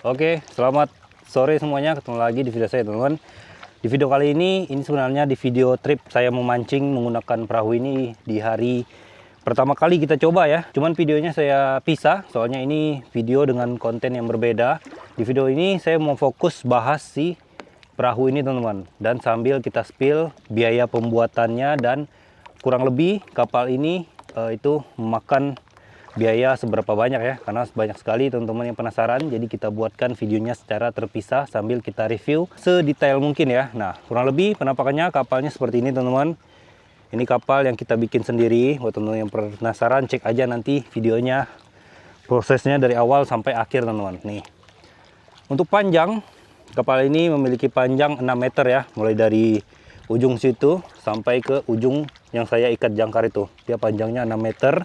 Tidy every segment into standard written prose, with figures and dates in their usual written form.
Oke, selamat sore semuanya. Ketemu lagi di video saya, teman-teman. Di video kali ini sebenarnya di video trip saya memancing menggunakan perahu ini di hari pertama kali kita coba ya. Cuman videonya saya pisah, soalnya ini video dengan konten yang berbeda. Di video ini saya mau fokus bahas si perahu ini, teman-teman. Dan sambil kita spill biaya pembuatannya dan kurang lebih kapal ini itu memakan biaya seberapa banyak ya, karena banyak sekali teman-teman yang penasaran. Jadi kita buatkan videonya secara terpisah sambil kita review sedetail mungkin ya. Nah, kurang lebih penampakannya kapalnya seperti ini, teman-teman. Ini kapal yang kita bikin sendiri. Buat teman-teman yang penasaran, cek aja nanti videonya, prosesnya dari awal sampai akhir, teman-teman. Nih, untuk panjang kapal ini memiliki panjang 6 meter ya, mulai dari ujung situ sampai ke ujung yang saya ikat jangkar itu. Dia panjangnya 6 meter.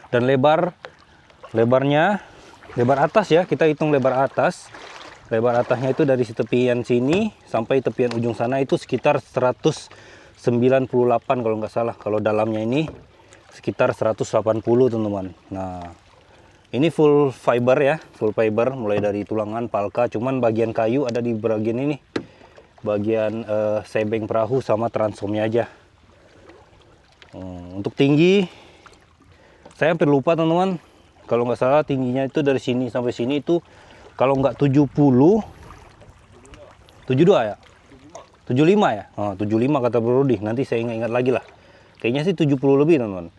Dan lebarnya lebar atas ya, kita hitung lebar atasnya itu dari tepian sini sampai tepian ujung sana itu sekitar 198 kalau nggak salah. Kalau dalamnya ini sekitar 180, teman-teman. Nah, ini full fiber ya, full fiber mulai dari tulangan, palka. Cuman bagian kayu ada di bagian ini, bagian sebeng perahu sama transomnya aja. Untuk tinggi saya hampir lupa, teman-teman. Kalau nggak salah tingginya itu dari sini sampai sini itu kalau nggak 70, 72 ya? 75 ya? Oh, 75 kata Bro Rudi. Nanti saya ingat-ingat lagi lah. Kayaknya sih 70 lebih, teman-teman.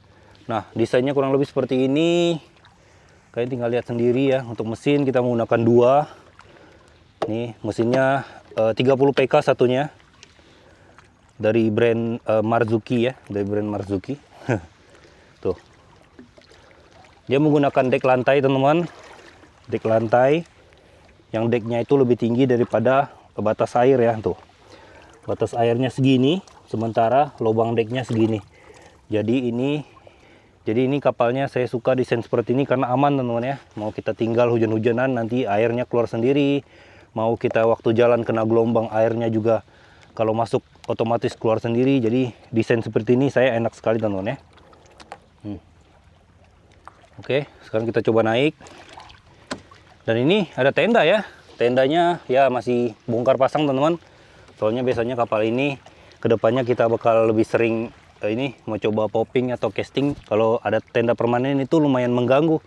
Nah, desainnya kurang lebih seperti ini. Kalian tinggal lihat sendiri ya. Untuk mesin kita menggunakan dua. Nih, mesinnya 30 PK satunya. Dari brand Marzuki ya. Dari brand Marzuki. Tuh. Dia menggunakan dek lantai, teman-teman. Dek lantai yang deknya itu lebih tinggi daripada batas air ya. Tuh, batas airnya segini, sementara lubang deknya segini. Jadi ini kapalnya saya suka desain seperti ini karena aman, teman-teman ya. Mau kita tinggal hujan-hujanan nanti airnya keluar sendiri. Mau kita waktu jalan kena gelombang, airnya juga kalau masuk otomatis keluar sendiri. Jadi desain seperti ini saya enak sekali, teman-teman ya. Oke, sekarang kita coba naik. Dan ini ada tenda ya. Tendanya ya masih bongkar pasang, teman-teman. Soalnya biasanya kapal ini kedepannya kita bakal lebih sering ini mau coba popping atau casting. Kalau ada tenda permanen itu lumayan mengganggu.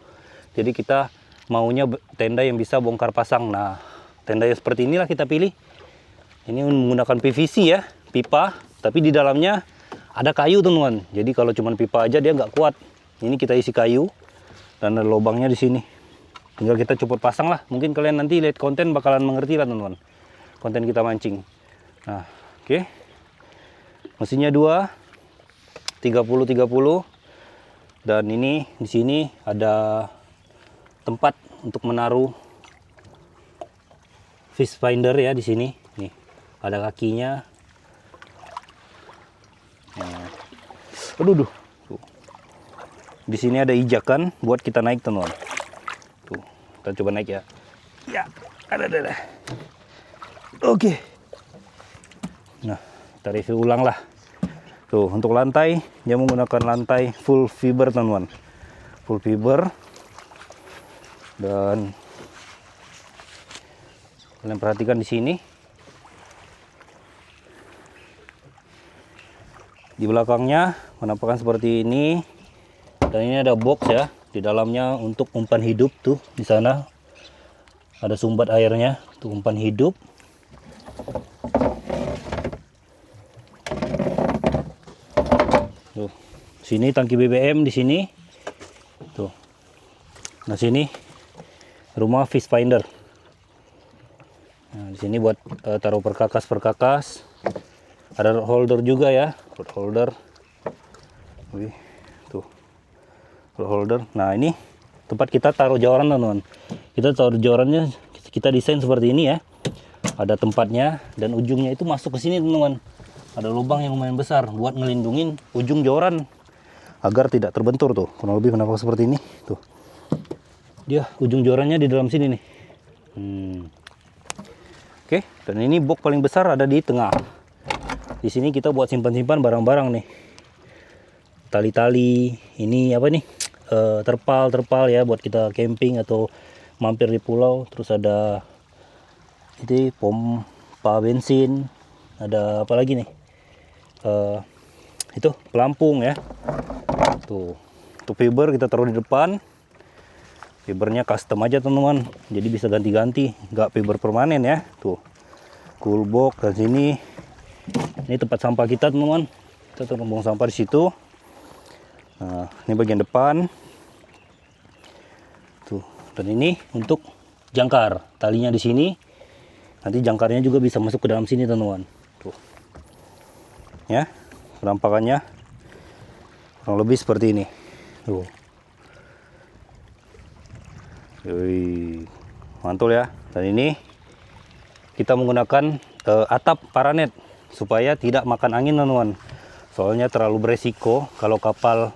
Jadi kita maunya tenda yang bisa bongkar pasang. Nah, tenda yang seperti inilah kita pilih. Ini menggunakan PVC ya, pipa. Tapi di dalamnya ada kayu, teman-teman. Jadi kalau cuma pipa aja dia nggak kuat. Ini kita isi kayu. Dan ada lubangnya di sini. Tinggal kita copot pasang lah. Mungkin kalian nanti lihat konten bakalan mengerti lah, teman-teman. Konten kita mancing. Nah, oke. Mesinnya 2 30 dan ini di sini ada tempat untuk menaruh fish finder ya di sini. Nih, ada kakinya. Nah. Aduh. Di sini ada ijakan buat kita naik, teman-teman. Tuh, kita coba naik ya. Ya, ada. Oke. Nah, kita review ulang lah. Tuh, untuk lantai, dia menggunakan lantai full fiber, teman-teman. Full fiber. Dan kalian perhatikan di sini. Di belakangnya penampakan seperti ini. Dan ini ada box ya di dalamnya untuk umpan hidup. Tuh di sana ada sumbat airnya, tuh umpan hidup. Tuh, sini tangki BBM di sini. Tuh. Nah, sini rumah fish finder. Nah, di sini buat taruh perkakas. Ada holder juga ya, holder. Wih, tuh. Holder. Nah, ini tempat kita taruh joran, teman-teman. Kita taruh jorannya kita desain seperti ini ya. Ada tempatnya dan ujungnya itu masuk ke sini, teman-teman. Ada lubang yang lumayan besar buat ngelindungin ujung joran agar tidak terbentur tuh. Kurang lebih penampakan seperti ini tuh. Dia ujung jorannya di dalam sini nih. Oke, dan ini box paling besar ada di tengah. Di sini kita buat simpan-simpan barang-barang nih. Tali-tali, ini apa nih? Terpal ya buat kita camping atau mampir di pulau. Terus ada itu pompa bensin, ada apa lagi nih, itu pelampung ya. Tuh, untuk fiber kita taruh di depan. Fibernya custom aja teman-teman, jadi bisa ganti-ganti, nggak fiber permanen ya. Tuh, cool box dan sini, ini tempat sampah kita teman-teman. Kita taruh buang sampah di situ. Nah, ini bagian depan. Tuh, dan ini untuk jangkar, talinya di sini. Nanti jangkarnya juga bisa masuk ke dalam sini teman-teman. Tuh, ya, penampakannya kurang lebih seperti ini. Tuh. Yoi, mantul ya. Dan ini kita menggunakan atap paranet supaya tidak makan angin teman-teman. Soalnya terlalu beresiko kalau kapal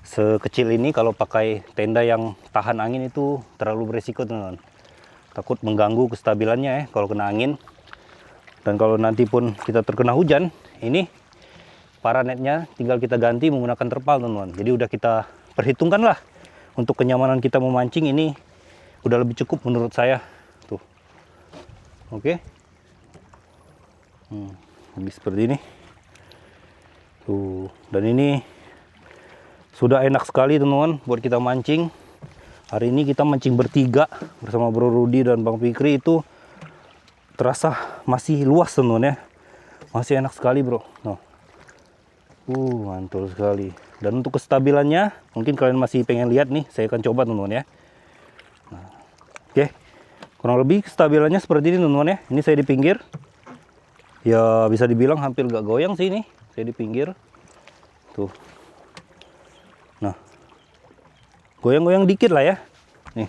sekecil ini, kalau pakai tenda yang tahan angin itu terlalu beresiko teman-teman. Takut mengganggu kestabilannya ya kalau kena angin. Dan kalau nanti pun kita terkena hujan, ini paranetnya tinggal kita ganti menggunakan terpal teman-teman. Jadi udah kita perhitungkan lah untuk kenyamanan kita memancing, ini udah lebih cukup menurut saya. Tuh, oke. Lebih seperti ini. Tuh, dan ini sudah enak sekali teman-teman buat kita mancing. Hari ini kita mancing bertiga bersama Bro Rudi dan Bang Fikri, itu terasa masih luas teman-teman ya. Masih enak sekali bro. Nah. Mantul sekali. Dan untuk kestabilannya, mungkin kalian masih pengen lihat nih, saya akan coba teman-teman ya. Nah, oke, kurang lebih kestabilannya seperti ini teman-teman ya. Ini saya di pinggir, ya bisa dibilang hampir gak goyang sih ini. Saya di pinggir, tuh. Nah, goyang-goyang dikit lah ya. Nih,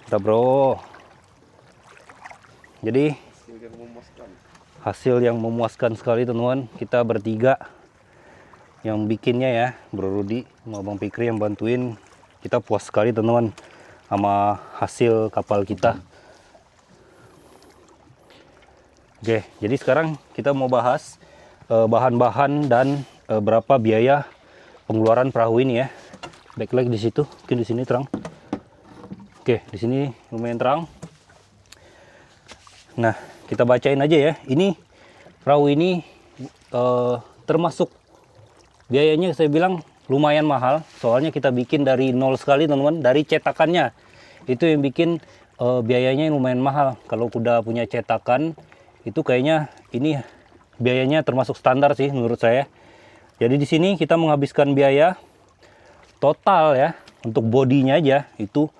kita bro. Jadi hasil yang memuaskan sekali teman-teman. Kita bertiga yang bikinnya ya, Bro Rudi sama Bang Fikri yang bantuin. Kita puas sekali teman-teman sama hasil kapal kita. Oke, jadi sekarang kita mau bahas bahan-bahan dan berapa biaya pengeluaran perahu ini ya. Backlight di situ, mungkin di sini terang. Oke, di sini lumayan terang. Nah, kita bacain aja ya. Ini perahu ini termasuk biayanya saya bilang lumayan mahal. Soalnya kita bikin dari nol sekali teman-teman, dari cetakannya. Itu yang bikin biayanya lumayan mahal. Kalau udah punya cetakan, itu kayaknya ini biayanya termasuk standar sih menurut saya. Jadi di sini kita menghabiskan biaya total ya untuk bodinya aja itu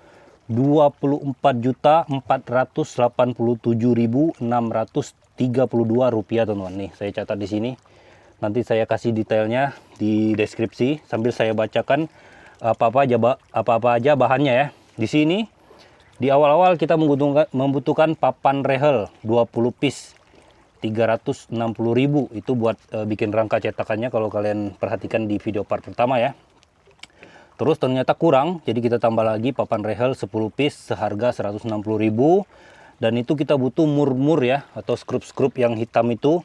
24.487.632 rupiah teman-teman. Nih saya catat di sini. Nanti saya kasih detailnya di deskripsi sambil saya bacakan apa-apa aja bahannya ya. Di sini di awal-awal kita membutuhkan papan rehel 20 piece 360.000. Itu buat bikin rangka cetakannya kalau kalian perhatikan di video part pertama ya. Terus ternyata kurang, jadi kita tambah lagi papan rehel 10 piece seharga 160.000. Dan itu kita butuh mur-mur ya, atau skrup-skrup yang hitam itu,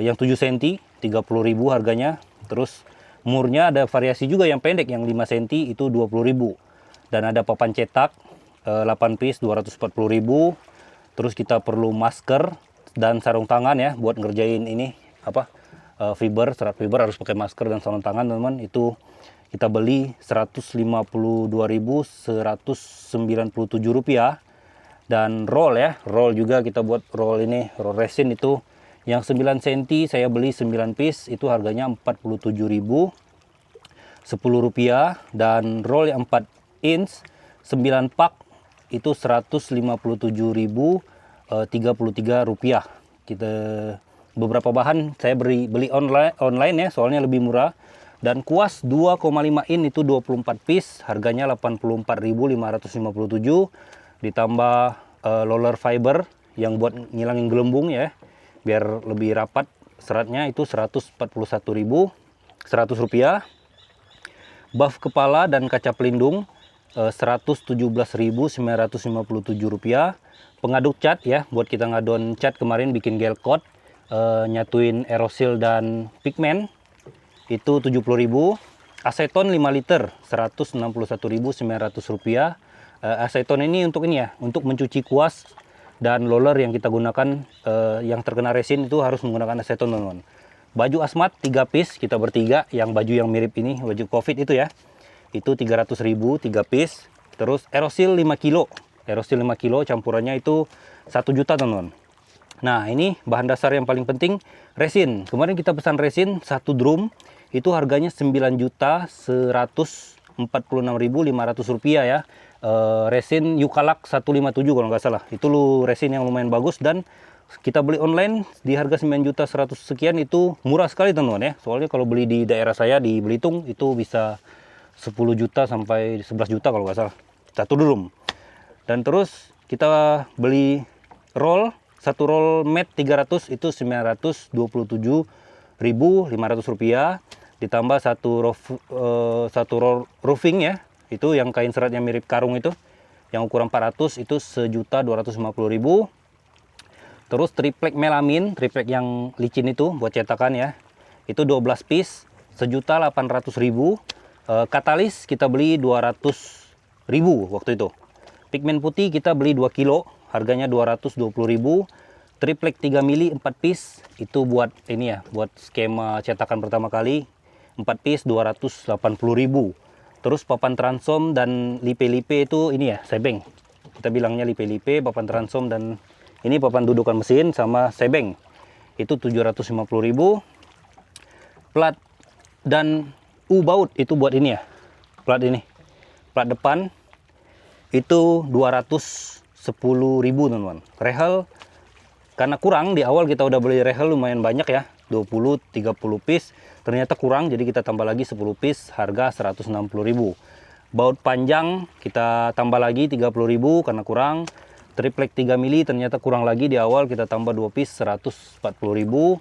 yang 7 cm, 30.000 harganya. Terus murnya ada variasi juga yang pendek, yang 5 cm itu 20.000. Dan ada papan cetak 8 piece 240.000. Terus kita perlu masker dan sarung tangan ya, buat ngerjain ini fiber, serat fiber harus pakai masker dan sarung tangan teman-teman. Itu kita beli Rp152.197. Dan roll ya, roll juga kita buat roll ini, roll resin itu yang 9 cm saya beli 9 piece, itu harganya Rp47.000, Rp10. Dan roll yang 4 inch 9 pak itu Rp157.033. Kita beberapa bahan saya beli online ya, soalnya lebih murah. Dan kuas 2,5 in itu 24 piece, harganya Rp84.557. Ditambah roller fiber yang buat ngilangin gelembung ya, biar lebih rapat seratnya, itu Rp141.100. Buff kepala dan kaca pelindung Rp117.957. Pengaduk cat ya, buat kita ngadon cat kemarin bikin gel coat, nyatuin aerosil dan pigment, itu Rp70.000. Aseton 5 liter, Rp161.900. Aseton ini untuk untuk mencuci kuas dan roller yang kita gunakan yang terkena resin itu harus menggunakan aseton, teman-teman. Baju asmat 3 piece, kita bertiga, yang baju yang mirip ini, baju COVID itu ya. Itu 300.000 3 piece. Terus Aerosil 5 kilo. Aerosil 5 kilo campurannya itu 1 juta, teman-teman. Nah, ini bahan dasar yang paling penting, resin. Kemarin kita pesan resin 1 drum, itu harganya Rp9.146.500 ya. Resin Yukalak 157 kalau nggak salah. Itu resin yang lumayan bagus dan kita beli online di harga 9.100.000 sekian, itu murah sekali, teman-teman ya. Soalnya kalau beli di daerah saya di Belitung itu bisa 10 juta sampai 11 juta kalau nggak salah. 1 drum. Dan terus kita beli roll, 1 roll mat 300 itu Rp927.500. Ditambah 1 roll roofing ya. Itu yang kain seratnya mirip karung itu. Yang ukuran 400 itu Rp1.250.000. Terus triplek melamin, triplek yang licin itu buat cetakan ya. Itu 12 piece, Rp1.800.000. Katalis kita beli Rp200.000 waktu itu. Pigmen putih kita beli 2 kilo, harganya Rp220.000. Triplek 3 mili 4 piece, itu buat ini ya, buat skema cetakan pertama kali. 4 piece Rp280.000. Terus papan transom dan lipe-lipe itu ini ya, sebeng. Kita bilangnya lipe-lipe, papan transom dan ini papan dudukan mesin sama sebeng. Itu Rp750.000. Plat dan baut itu buat ini ya. Plat ini. Plat depan itu Rp210.000, teman-teman. Rehel karena kurang, di awal kita udah beli rehel lumayan banyak ya. 20-30 piece. Ternyata kurang, jadi kita tambah lagi 10 piece, harga Rp160.000. Baut panjang kita tambah lagi 30.000 karena kurang. Triplek 3 mili ternyata kurang lagi, di awal kita tambah 2 piece 140.000.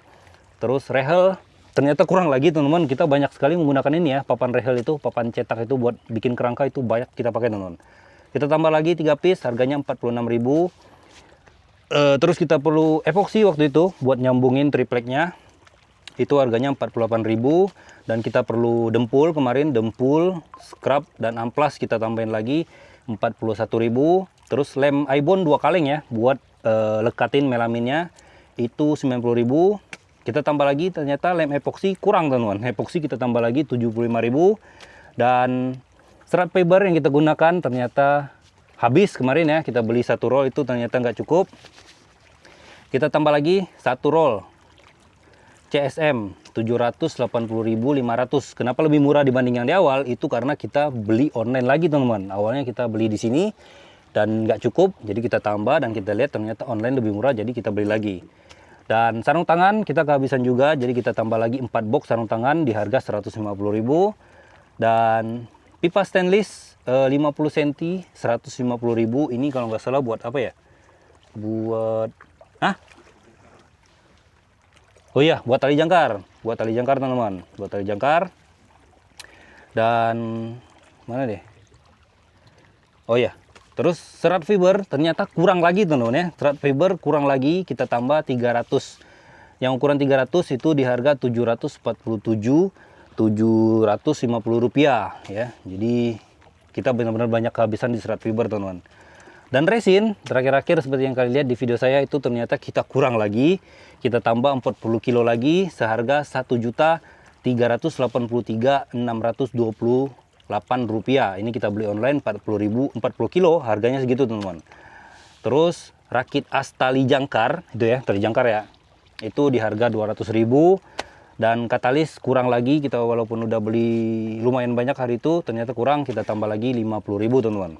Terus rehel ternyata kurang lagi, teman-teman. Kita banyak sekali menggunakan ini ya, papan rehel itu, papan cetak itu buat bikin kerangka itu banyak kita pakai, teman-teman. Kita tambah lagi 3 piece, harganya 46.000. Terus kita perlu epoksi waktu itu buat nyambungin tripleknya. Itu harganya 48.000. Dan kita perlu dempul kemarin, dempul, scrub dan amplas kita tambahin lagi 41.000. Terus lem ibon 2 kaleng ya buat lekatin melaminnya, itu 90.000. Kita tambah lagi, ternyata lem epoksi kurang, teman-teman. Epoksi kita tambah lagi 75.000. Dan serat fiber yang kita gunakan ternyata habis kemarin ya. Kita beli 1 roll itu ternyata nggak cukup. Kita tambah lagi 1 roll CSM 780.500. Kenapa lebih murah dibanding yang di awal? Itu karena kita beli online lagi, teman-teman. Awalnya kita beli di sini dan nggak cukup, jadi kita tambah dan kita lihat ternyata online lebih murah, jadi kita beli lagi. Dan sarung tangan kita kehabisan juga, jadi kita tambah lagi 4 box sarung tangan di harga 150.000. Dan pipa stainless 50 cm 150.000. Ini kalau nggak salah buat apa ya? Buat oh iya, buat tali jangkar. Buat tali jangkar, teman-teman. Buat tali jangkar. Dan mana deh? Oh iya. Terus serat fiber ternyata kurang lagi, teman-teman ya. Serat fiber kurang lagi, kita tambah 300. Yang ukuran 300 itu di harga Rp747.750 ya. Jadi kita benar-benar banyak kehabisan di serat fiber, teman-teman. Dan resin, terakhir-akhir seperti yang kalian lihat di video saya itu ternyata kita kurang lagi. Kita tambah 40 kilo lagi seharga Rp1.333.628. Ini kita beli online 40.000, 40 kilo harganya segitu, teman-teman. Terus rakit as tali jangkar itu ya, tali jangkar ya. Itu di harga 200.000. Dan katalis kurang lagi, kita walaupun udah beli lumayan banyak hari itu ternyata kurang, kita tambah lagi 50.000, teman-teman.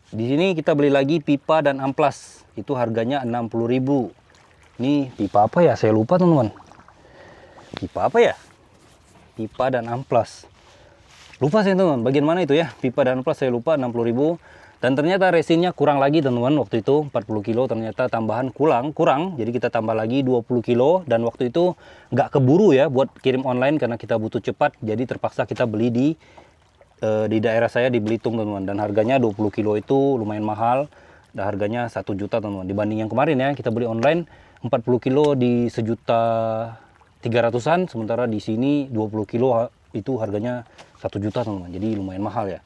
Di sini kita beli lagi pipa dan amplas, itu harganya 60.000. Ini pipa apa ya, saya lupa, teman-teman. Pipa apa ya, pipa dan amplas, lupa saya, teman-teman, bagian mana itu ya, pipa dan amplas saya lupa. 60.000. Dan ternyata resinnya kurang lagi, teman-teman. Waktu itu 40 kilo ternyata tambahan kurang, jadi kita tambah lagi 20 kilo. Dan waktu itu nggak keburu ya buat kirim online karena kita butuh cepat, jadi terpaksa kita beli di daerah saya di Belitung, teman-teman. Dan harganya 20 kilo itu lumayan mahal. Dan harganya 1 juta, teman-teman. Dibanding yang kemarin ya, kita beli online 40 kilo di 1.200.000 300-an, sementara di sini 20 kilo itu harganya 1 juta teman-teman. Jadi lumayan mahal ya.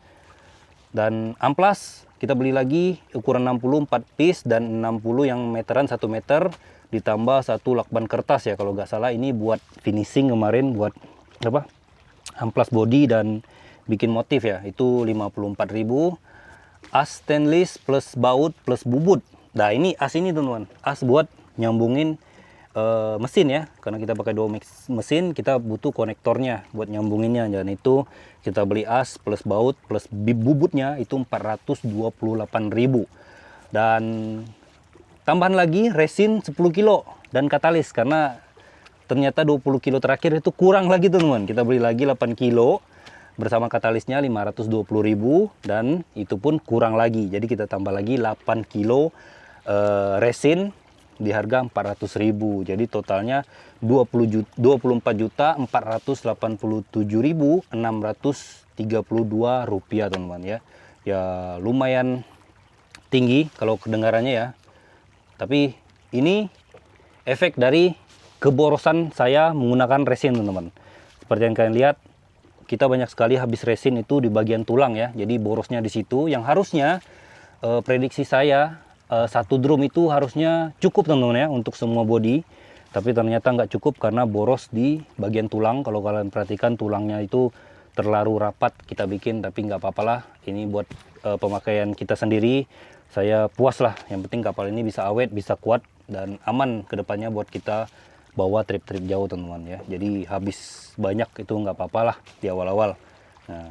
Dan amplas kita beli lagi ukuran 60 4 piece dan 60 yang meteran 1 meter ditambah satu lakban kertas ya kalau nggak salah. Ini buat finishing kemarin, buat apa? Amplas body dan bikin motif ya. Itu 54.000. As stainless plus baut plus bubut. Nah ini as ini teman-teman, as buat nyambungin mesin ya, karena kita pakai dua mesin, kita butuh konektornya buat nyambunginnya. Dan itu kita beli as plus baut plus bubutnya itu 428.000. Dan tambahan lagi resin 10 kilo dan katalis, karena ternyata 20 kilo terakhir itu kurang lagi teman-teman. Kita beli lagi 8 kilo bersama katalisnya 520.000 dan itu pun kurang lagi. Jadi kita tambah lagi 8 kilo resin di harga 400.000. Jadi totalnya 24.487.632 rupiah teman-teman ya. Ya lumayan tinggi kalau kedengarannya ya. Tapi ini efek dari keborosan saya menggunakan resin teman-teman. Seperti yang kalian lihat, kita banyak sekali habis resin itu di bagian tulang ya. Jadi borosnya di situ yang harusnya prediksi saya satu drum itu harusnya cukup teman-teman ya untuk semua body, tapi ternyata nggak cukup karena boros di bagian tulang. Kalau kalian perhatikan tulangnya itu terlalu rapat kita bikin, tapi nggak apa-apa lah, ini buat pemakaian kita sendiri. Saya puas lah, yang penting kapal ini bisa awet, bisa kuat dan aman kedepannya buat kita bawa trip-trip jauh teman-teman ya. Jadi habis banyak itu nggak apa-apa lah di awal-awal. Nah,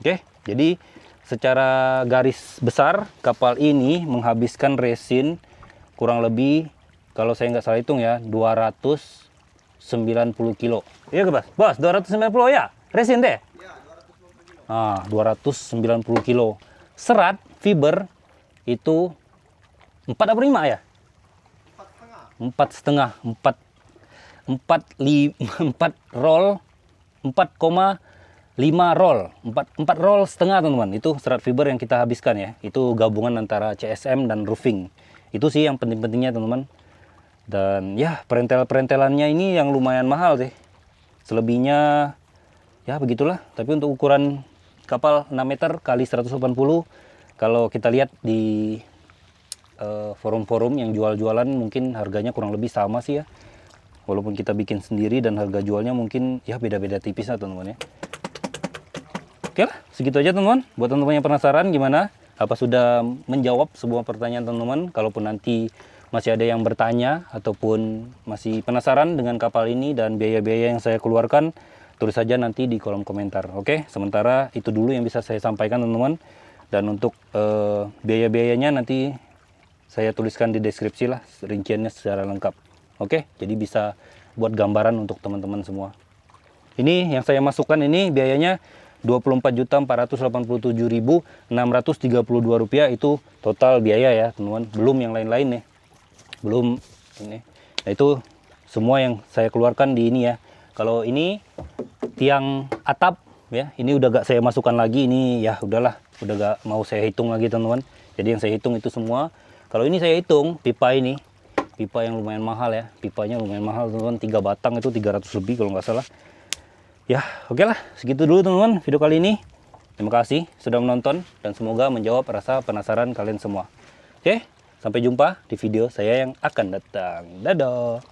oke, jadi secara garis besar kapal ini menghabiskan resin kurang lebih, kalau saya nggak salah hitung ya, 290 kilo. Iya ke bos? Bos, 290 ya? Resin deh? Iya, 290 kilo. 290 kilo. Serat, fiber, itu 4 apa 5 ya? 4,5. 4 roll, 4,5 roll, 4 roll setengah teman-teman. Itu serat fiber yang kita habiskan ya. Itu gabungan antara CSM dan roofing. Itu sih yang penting-pentingnya teman-teman. Dan ya perentel-perentelannya ini yang lumayan mahal sih. Selebihnya ya begitulah. Tapi untuk ukuran kapal 6 meter kali 180, kalau kita lihat di forum-forum yang jual-jualan mungkin harganya kurang lebih sama sih ya. Walaupun kita bikin sendiri dan harga jualnya mungkin ya beda-beda tipis lah teman-teman ya. Oke lah, segitu aja teman-teman. Buat teman-teman yang penasaran gimana, apa sudah menjawab semua pertanyaan teman-teman. Kalaupun nanti masih ada yang bertanya ataupun masih penasaran dengan kapal ini dan biaya-biaya yang saya keluarkan, tulis saja nanti di kolom komentar. Oke, sementara itu dulu yang bisa saya sampaikan teman-teman. Dan untuk biaya-biayanya nanti saya tuliskan di deskripsi lah rinciannya secara lengkap. Oke, jadi bisa buat gambaran untuk teman-teman semua. Ini yang saya masukkan ini biayanya 24.487.632 rupiah, itu total biaya ya teman-teman. Belum yang lain-lain nih. Belum ini. Nah itu semua yang saya keluarkan di ini ya. Kalau ini tiang atap ya, ini udah gak saya masukkan lagi. Ini ya udahlah, udah gak mau saya hitung lagi teman-teman. Jadi yang saya hitung itu semua. Kalau ini saya hitung pipa ini. Pipa yang lumayan mahal ya, pipanya lumayan mahal teman-teman, 3 batang itu 300 lebih kalau nggak salah. Ya oke lah, segitu dulu teman-teman video kali ini. Terima kasih sudah menonton dan semoga menjawab rasa penasaran kalian semua. Oke, sampai jumpa di video saya yang akan datang. Dadah.